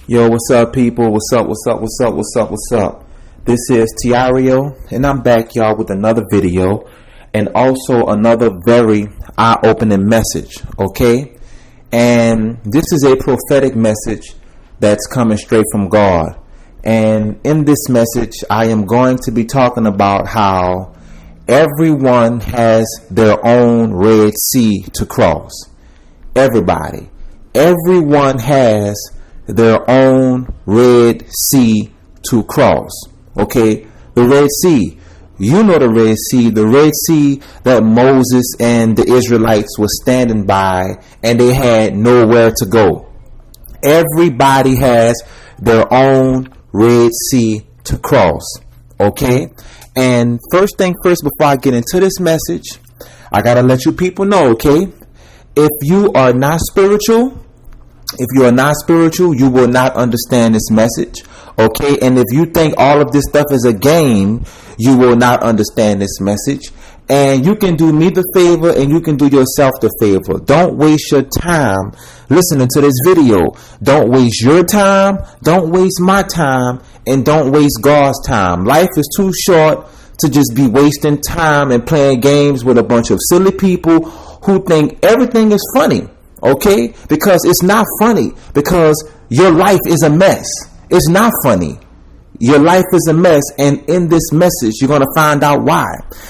Yo, what's up, people? What's up? This is Tireo, and I'm back, y'all, with another video and also another very eye-opening message, okay? And this is a prophetic message that's coming straight from God. And in this message, I am going to be talking about how everyone has their own Red Sea to cross. Everyone has their own Red Sea to cross. Okay, the Red Sea. You know the Red Sea that Moses and the Israelites were standing by and they had nowhere to go. Everybody has their own Red Sea to cross. Okay, and first thing first, before I get into this message, I gotta let you people know, okay, if you are not spiritual, you will not understand this message, okay? And if you think all of this stuff is a game, you will not understand this message. And you can do me the favor and you can do yourself the favor. Don't waste your time listening to this video. Don't waste your time, don't waste my time, and don't waste God's time. Life is too short to just be wasting time and playing games with a bunch of silly people who think everything is funny. Okay? Because it's not funny. Because your life is a mess. It's not funny. Your life is a mess. And in this message, you're going to find out why.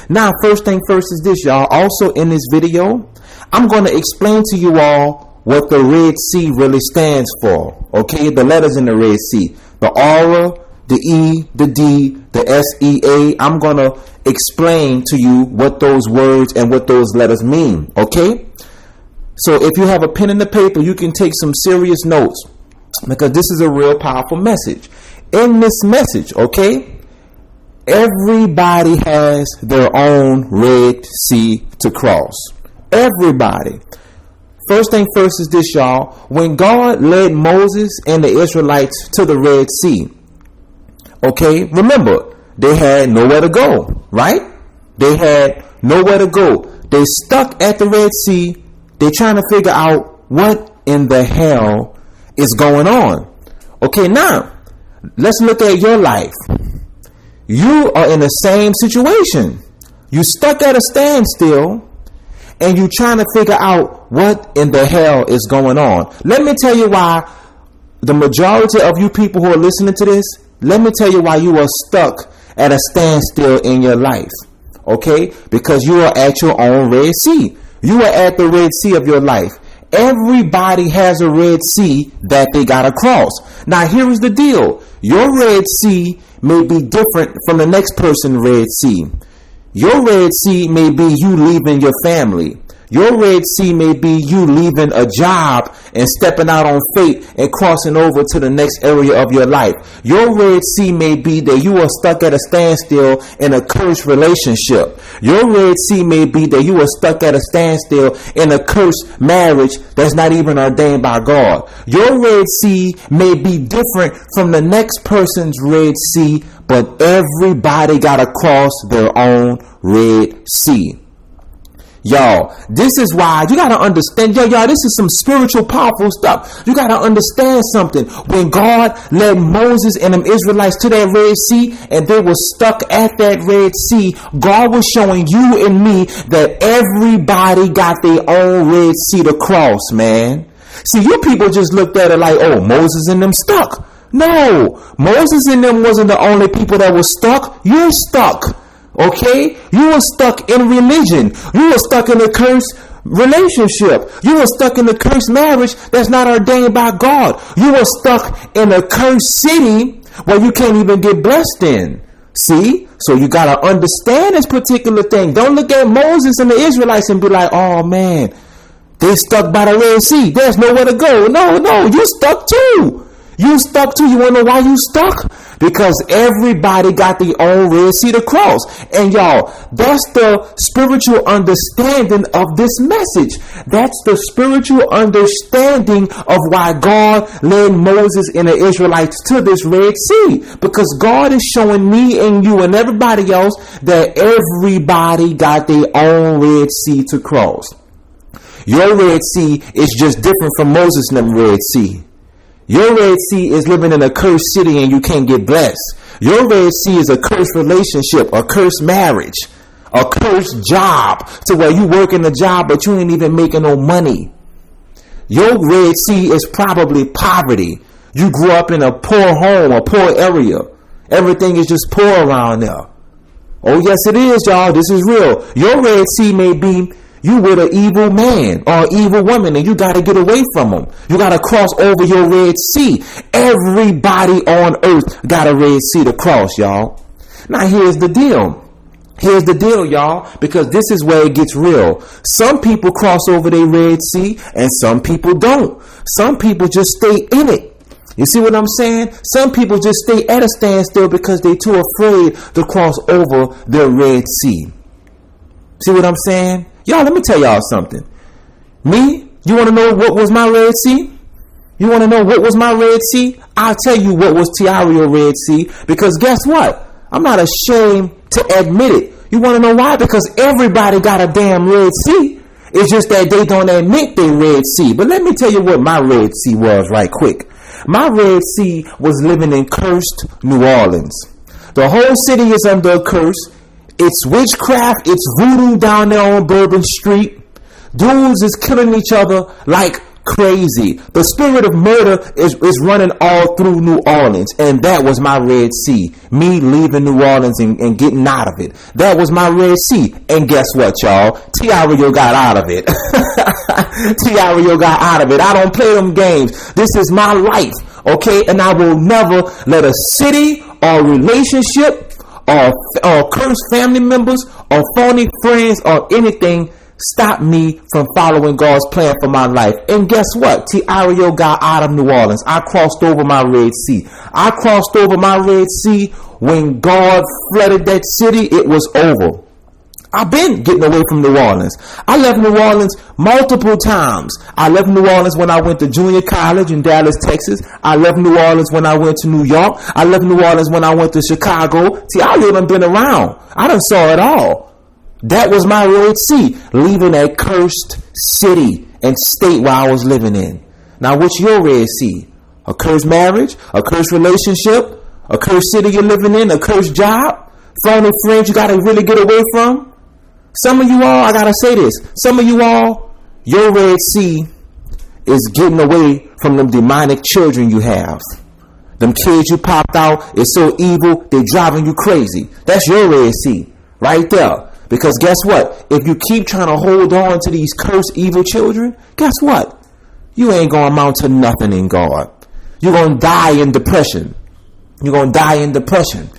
Now, first thing first is this, y'all. Also in this video, I'm going to explain to you all what the Red Sea really stands for. Okay? The letters in the Red Sea. The aura, the E, the D, the S-E-A. I'm going to explain to you what those words and what those letters mean. Okay? So if you have a pen and a paper, you can take some serious notes because this is a real powerful message. In this message, okay, everybody has their own Red Sea to cross. Everybody. First thing first is this, y'all. When God led Moses and the Israelites to the Red Sea, okay, remember, they had nowhere to go, right? They had nowhere to go. They stuck at the Red Sea. They're trying to figure out what in the hell is going on. Okay, now, let's look at your life. You are in the same situation. You stuck at a standstill and you're trying to figure out what in the hell is going on. Let me tell you why the majority of you people who are listening to this, let me tell you why you are stuck at a standstill in your life. Okay? Because you are at your own Red Sea. You are at the Red Sea of your life. Everybody has a Red Sea that they got to cross. Now, here is the deal. Your Red Sea may be different from the next person's Red Sea. Your Red Sea may be you leaving your family. Your Red Sea may be you leaving a job and stepping out on faith and crossing over to the next area of your life. Your Red Sea may be that you are stuck at a standstill in a cursed relationship. Your Red Sea may be that you are stuck at a standstill in a cursed marriage that's not even ordained by God. Your Red Sea may be different from the next person's Red Sea, but everybody got to cross their own Red Sea. Y'all, this is why you got to understand. Y'all, this is some spiritual, powerful stuff. You got to understand something. When God led Moses and them Israelites to that Red Sea and they were stuck at that Red Sea, God was showing you and me that everybody got their own Red Sea to cross, man. See, you people just looked at it like, oh, Moses and them stuck. No, Moses and them wasn't the only people that were stuck. You're stuck. Okay? You were stuck in religion. You were stuck in a cursed relationship. You were stuck in a cursed marriage that's not ordained by God. You were stuck in a cursed city where you can't even get blessed in. See? So you got to understand this particular thing. Don't look at Moses and the Israelites and be like, oh man, they stuck by the Red Sea. There's nowhere to go. No, you stuck too. You stuck too. You want to know why you stuck? Because everybody got their own Red Sea to cross. And y'all, that's the spiritual understanding of this message. That's the spiritual understanding of why God led Moses and the Israelites to this Red Sea. Because God is showing me and you and everybody else that everybody got their own Red Sea to cross. Your Red Sea is just different from Moses' Red Sea. Your Red Sea is living in a cursed city and you can't get blessed. Your Red Sea is a cursed relationship, a cursed marriage, a cursed job to where you work in a job but you ain't even making no money. Your Red Sea is probably poverty. You grew up in a poor home, a poor area. Everything is just poor around there. Oh, yes, it is, y'all. This is real. Your Red Sea may be you with an evil man or an evil woman, and you got to get away from them. You got to cross over your Red Sea. Everybody on earth got a Red Sea to cross, y'all. Now, here's the deal. Here's the deal, y'all, because this is where it gets real. Some people cross over their Red Sea, and some people don't. Some people just stay in it. You see what I'm saying? Some people just stay at a standstill because they're too afraid to cross over their Red Sea. See what I'm saying? Y'all, let me tell y'all something. Me, you want to know what was my Red Sea? You want to know what was my Red Sea? I'll tell you what was Tireo Red Sea, because guess what? I'm not ashamed to admit it. You want to know why? Because everybody got a damn Red Sea. It's just that they don't admit they Red Sea. But let me tell you what my Red Sea was right quick. My Red Sea was living in cursed New Orleans. The whole city is under a curse. It's witchcraft. It's voodoo down there on Bourbon Street. Dudes is killing each other like crazy. The spirit of murder is running all through New Orleans. And that was my Red Sea. Me leaving New Orleans and getting out of it. That was my Red Sea. And guess what, y'all? Tireo got out of it. Tireo got out of it. I don't play them games. This is my life. Okay? And I will never let a city or relationship or cursed family members or phony friends or anything stop me from following God's plan for my life. And guess what? Tireo got out of New Orleans. I crossed over my Red Sea. I crossed over my Red Sea when God flooded that city. It was over. I've been getting away from New Orleans. I left New Orleans multiple times. I left New Orleans when I went to junior college in Dallas, Texas. I left New Orleans when I went to New York. I left New Orleans when I went to Chicago. See, I done been around. I done saw it all. That was my Red Sea, leaving a cursed city and state where I was living in. Now, what's your Red Sea? A cursed marriage? A cursed relationship? A cursed city you're living in? A cursed job? Phony friends you got to really get away from? Some of you all, I got to say this. Some of you all, your Red Sea is getting away from them demonic children you have. Them kids you popped out is so evil, they driving you crazy. That's your Red Sea right there. Because guess what? If you keep trying to hold on to these cursed evil children, guess what? You ain't going to amount to nothing in God. You're going to die in depression. You're going to die in depression.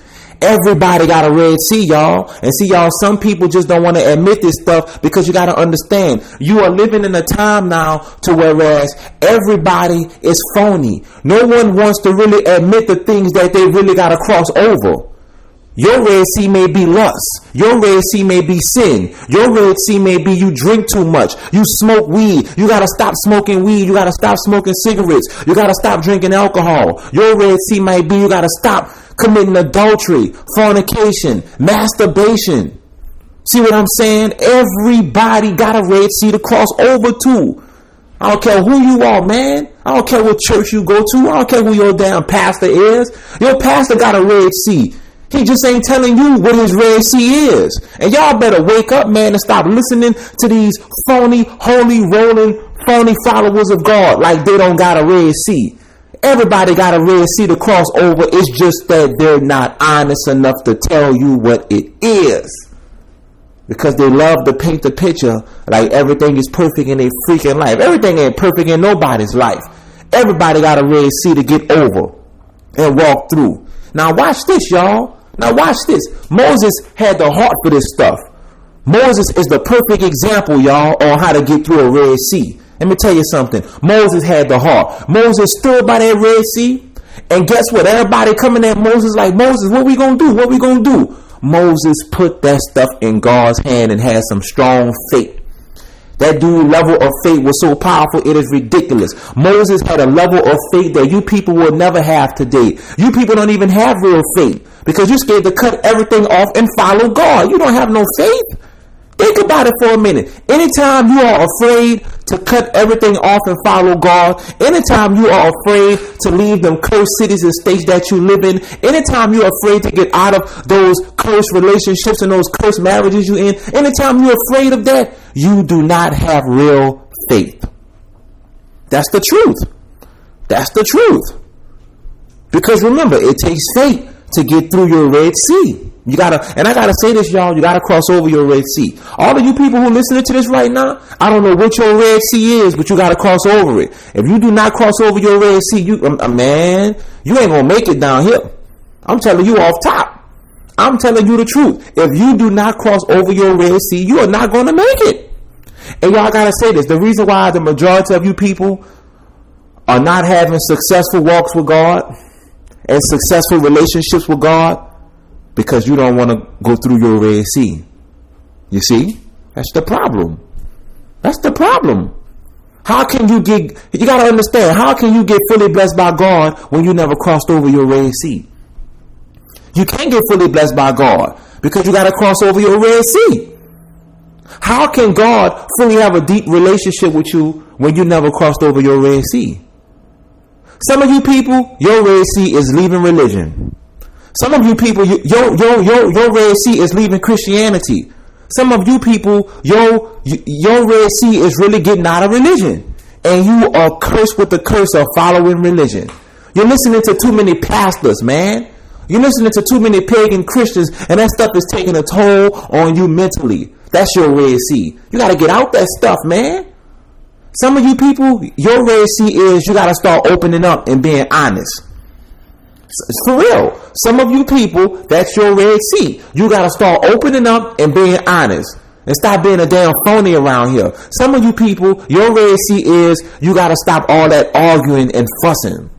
Everybody got a Red Sea, y'all. And see, y'all, some people just don't want to admit this stuff because you got to understand. You are living in a time now to whereas everybody is phony. No one wants to really admit the things that they really got to cross over. Your Red Sea may be lust. Your Red Sea may be sin. Your Red Sea may be you drink too much. You smoke weed. You got to stop smoking weed. You got to stop smoking cigarettes. You got to stop drinking alcohol. Your Red Sea might be you got to stop committing adultery, fornication, masturbation. See what I'm saying? Everybody got a Red Sea to cross over to. I don't care who you are, man. I don't care what church you go to. I don't care who your damn pastor is. Your pastor got a Red Sea. He just ain't telling you what his Red Sea is. And y'all better wake up, man, and stop listening to these phony, holy, rolling, phony followers of God like they don't got a Red Sea. Everybody got a Red Sea to cross over. It's just that they're not honest enough to tell you what it is. Because they love to paint the picture like everything is perfect in their freaking life. Everything ain't perfect in nobody's life. Everybody got a Red Sea to get over and walk through. Now watch this, y'all. Now watch this. Moses had the heart for this stuff. Moses is the perfect example, y'all, on how to get through a Red Sea. Let me tell you something. Moses had the heart. Moses stood by that Red Sea. And guess what? Everybody coming at Moses like, Moses, what we going to do? What we going to do? Moses put that stuff in God's hand and had some strong faith. That dude's level of faith was so powerful, it is ridiculous. Moses had a level of faith that you people will never have today. You people don't even have real faith because you're scared to cut everything off and follow God. You don't have no faith. Think about it for a minute. Anytime you are afraid to cut everything off and follow God, anytime you are afraid to leave them cursed cities and states that you live in, anytime you're afraid to get out of those cursed relationships and those cursed marriages you're in, anytime you're afraid of that, you do not have real faith. That's the truth. That's the truth. Because remember, it takes faith to get through your Red Sea. You gotta, and I gotta say this, y'all, you gotta cross over your Red Sea. All of you people who listening to this right now, I don't know what your Red Sea is, but you gotta cross over it. If you do not cross over your Red Sea, you ain't gonna make it down here. I'm telling you off top. I'm telling you the truth. If you do not cross over your Red Sea, you are not gonna make it. And y'all gotta say this, the reason why the majority of you people are not having successful walks with God and successful relationships with God, because you don't want to go through your Red Sea. You see? That's the problem. That's the problem. How can you got to understand, how can you get fully blessed by God when you never crossed over your Red Sea? You can't get fully blessed by God because you got to cross over your Red Sea. How can God fully have a deep relationship with you when you never crossed over your Red Sea? Some of you people, your Red Sea is leaving religion. Some of you people, your Red Sea is leaving Christianity. Some of you people, your Red Sea is really getting out of religion. And you are cursed with the curse of following religion. You're listening to too many pastors, man. You're listening to too many pagan Christians, and that stuff is taking a toll on you mentally. That's your Red Sea. You got to get out that stuff, man. Some of you people, your Red Sea is you got to start opening up and being honest. For real. Some of you people, that's your Red Sea. You got to start opening up and being honest. And stop being a damn phony around here. Some of you people, your Red Sea is you got to stop all that arguing and fussing.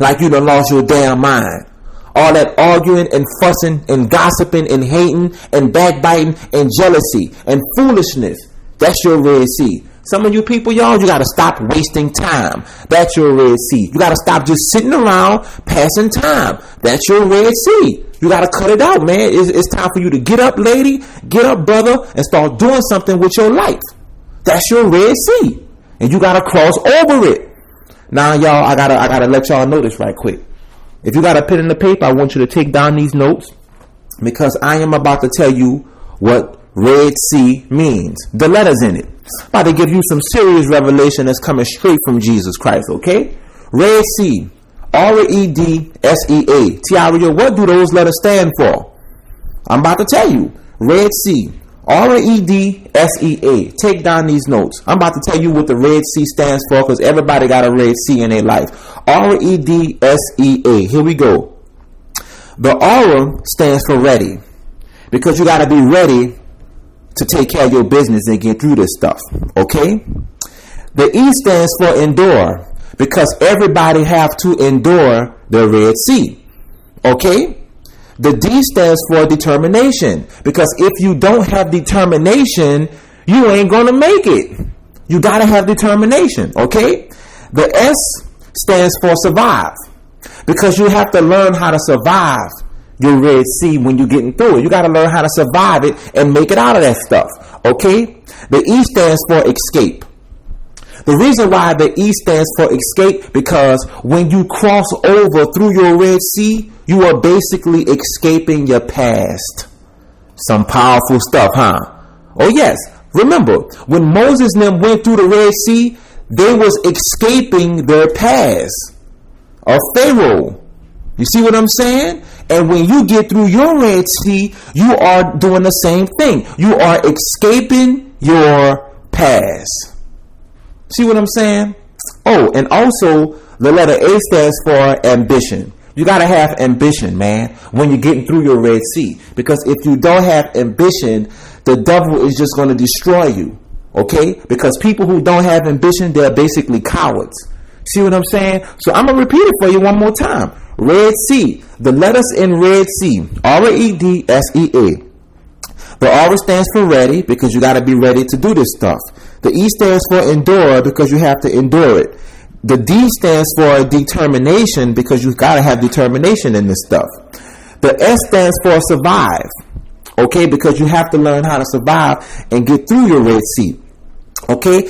Like you done lost your damn mind. All that arguing and fussing and gossiping and hating and backbiting and jealousy and foolishness. That's your Red Sea. Some of you people, y'all, you got to stop wasting time. That's your Red Sea. You got to stop just sitting around passing time. That's your Red Sea. You got to cut it out, man. It's time for you to get up, lady, get up, brother, and start doing something with your life. That's your Red Sea. And you got to cross over it. Now, y'all, I gotta let y'all know this right quick. If you got a pen and a paper, I want you to take down these notes, because I am about to tell you what Red Sea means. The letters in it. I'm about to give you some serious revelation that's coming straight from Jesus Christ, okay? Red Sea, R-E-D-S-E-A. Tireo, what do those letters stand for? I'm about to tell you. Red Sea, R-E-D-S-E-A. Take down these notes. I'm about to tell you what the Red Sea stands for, because everybody got a Red Sea in their life. R-E-D-S-E-A. Here we go. The R stands for ready, because you got to be ready to take care of your business and get through this stuff, okay? The E stands for endure, because everybody have to endure the Red Sea, okay? The D stands for determination, because if you don't have determination, you ain't gonna make it. You gotta have determination, okay? The S stands for survive, because you have to learn how to survive your Red Sea when you're getting through it. You got to learn how to survive it and make it out of that stuff. Okay? The E stands for escape. The reason why the E stands for escape, because when you cross over through your Red Sea, you are basically escaping your past. Some powerful stuff, huh? Oh yes. Remember, when Moses and them went through the Red Sea, they was escaping their past of Pharaoh. You see what I'm saying? And when you get through your Red Sea, you are doing the same thing. You are escaping your past. See what I'm saying? Oh, and also the letter A stands for ambition. You got to have ambition, man, when you're getting through your Red Sea. Because if you don't have ambition, the devil is just going to destroy you. Okay? Because people who don't have ambition, they're basically cowards. See what I'm saying? So I'm going to repeat it for you one more time. Red Sea. The letters in Red Sea. R-E-D-S-E-A. The R stands for ready, because you got to be ready to do this stuff. The E stands for endure, because you have to endure it. The D stands for determination, because you got to have determination in this stuff. The S stands for survive. Okay, because you have to learn how to survive and get through your Red Sea. Okay,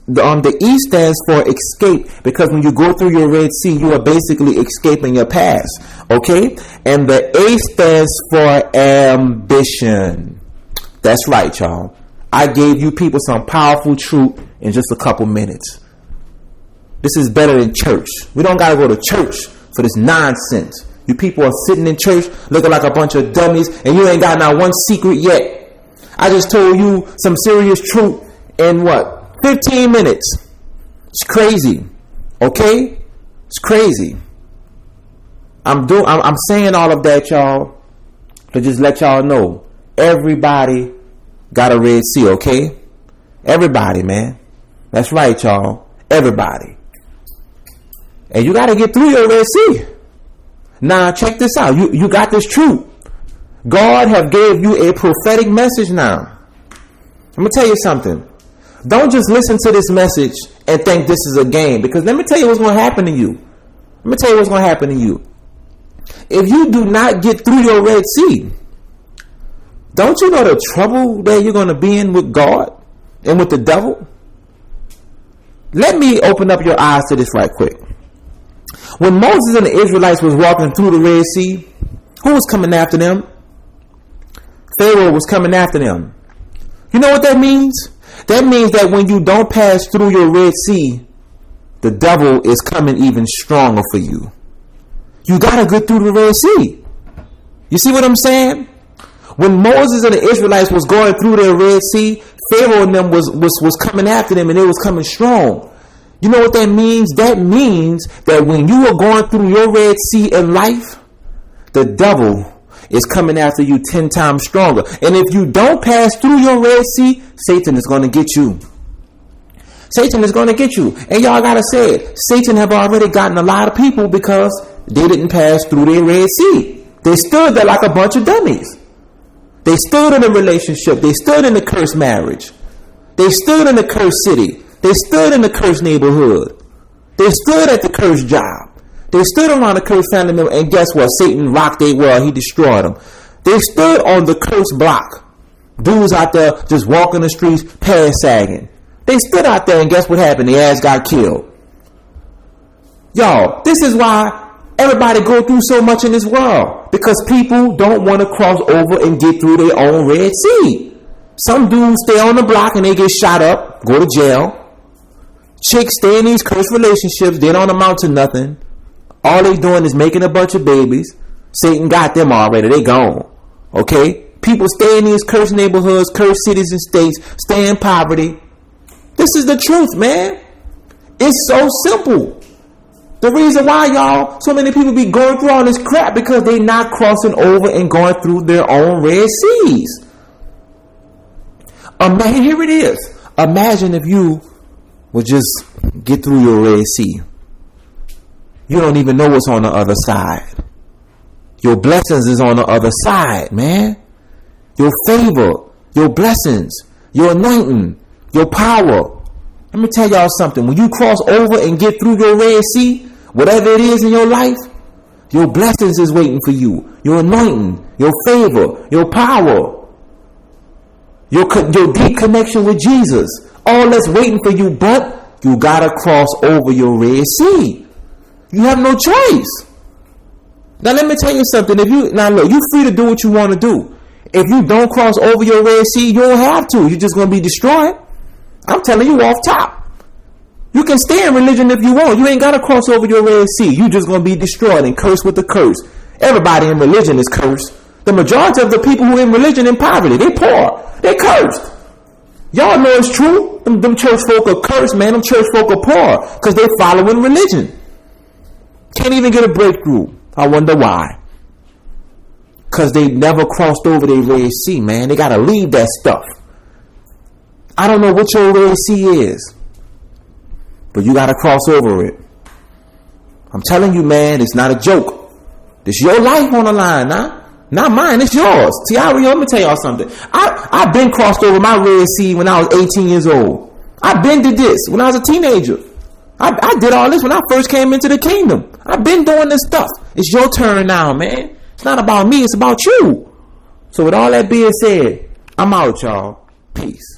the E stands for escape, because when you go through your Red Sea, you are basically escaping your past. Okay, and the A stands for ambition. That's right, y'all. I gave you people some powerful truth in just a couple minutes. This is better than church. We don't got to go to church for this nonsense. You people are sitting in church looking like a bunch of dummies, and you ain't got not one secret yet. I just told you some serious truth in 15 minutes. It's crazy. Okay? It's crazy. I'm saying all of that, y'all, to just let y'all know everybody got a Red Sea, okay? Everybody, man. That's right, y'all. Everybody. And you got to get through your Red Sea. Now, check this out. You got this truth. God have gave you a prophetic message now. I'm going to tell you something. Don't just listen to this message and think this is a game, because let me tell you what's going to happen to you. Let me tell you what's going to happen to you. If you do not get through your Red Sea, don't you know the trouble that you're going to be in with God and with the devil? Let me open up your eyes to this right quick. When Moses and the Israelites was walking through the Red Sea, who was coming after them? Pharaoh was coming after them. You know what that means? That means that when you don't pass through your Red Sea, the devil is coming even stronger for you. You got to get through the Red Sea. You see what I'm saying? When Moses and the Israelites was going through their Red Sea, Pharaoh and them was coming after them, and they was coming strong. You know what that means? That means that when you are going through your Red Sea in life, the devil is coming after you 10 times stronger. And if you don't pass through your Red Sea, Satan is going to get you. Satan is going to get you. And y'all got to say it. Satan have already gotten a lot of people because they didn't pass through their Red Sea. They stood there like a bunch of dummies. They stood in a relationship. They stood in a cursed marriage. They stood in a cursed city. They stood in the cursed neighborhood. They stood at the cursed job. They stood around the cursed family member, and guess what? Satan rocked their world. He destroyed them. They stood on the cursed block. Dudes out there just walking the streets, pants sagging. They stood out there, and guess what happened? Their ass got killed. Y'all, this is why everybody go through so much in this world, because people don't want to cross over and get through their own Red Sea. Some dudes stay on the block and they get shot up, go to jail. Chicks stay in these cursed relationships. They don't amount to nothing. All they doing is making a bunch of babies. Satan got them already. They gone. Okay? People stay in these cursed neighborhoods, cursed cities and states, stay in poverty. This is the truth, man. It's so simple. The reason why, y'all, so many people be going through all this crap, because they not crossing over and going through their own Red Seas. Here it is. Imagine if you would just get through your Red Sea. You don't even know what's on the other side. Your blessings is on the other side, man. Your favor, your blessings, your anointing, your power. Let me tell y'all something. When you cross over and get through your Red Sea, whatever it is in your life, your blessings is waiting for you. Your anointing, your favor, your power, your deep connection with Jesus. All that's waiting for you, but you gotta cross over your Red Sea. You have no choice. Now let me tell you something. Look, you're free to do what you want to do. If you don't cross over your Red Sea, you don't have to. You're just gonna be destroyed. I'm telling you off top. You can stay in religion if you want. You ain't gotta cross over your Red Sea. You just gonna be destroyed and cursed with the curse. Everybody in religion is cursed. The majority of the people who are in religion in poverty, they poor. They cursed. Y'all know it's true. Them church folk are cursed, man. Them church folk are poor because they following religion. Can't even get a breakthrough. I wonder why. Because they never crossed over their Red Sea, man. They got to leave that stuff. I don't know what your Red Sea is, but you got to cross over it. I'm telling you, man, it's not a joke. It's your life on the line, nah? Not mine, it's yours. Tireo, let me tell y'all something. I've been crossed over my Red Sea when I was 18 years old. I've been did this when I was a teenager. I did all this when I first came into the kingdom. I've been doing this stuff. It's your turn now, man. It's not about me, it's about you. So with all that being said, I'm out, y'all. Peace.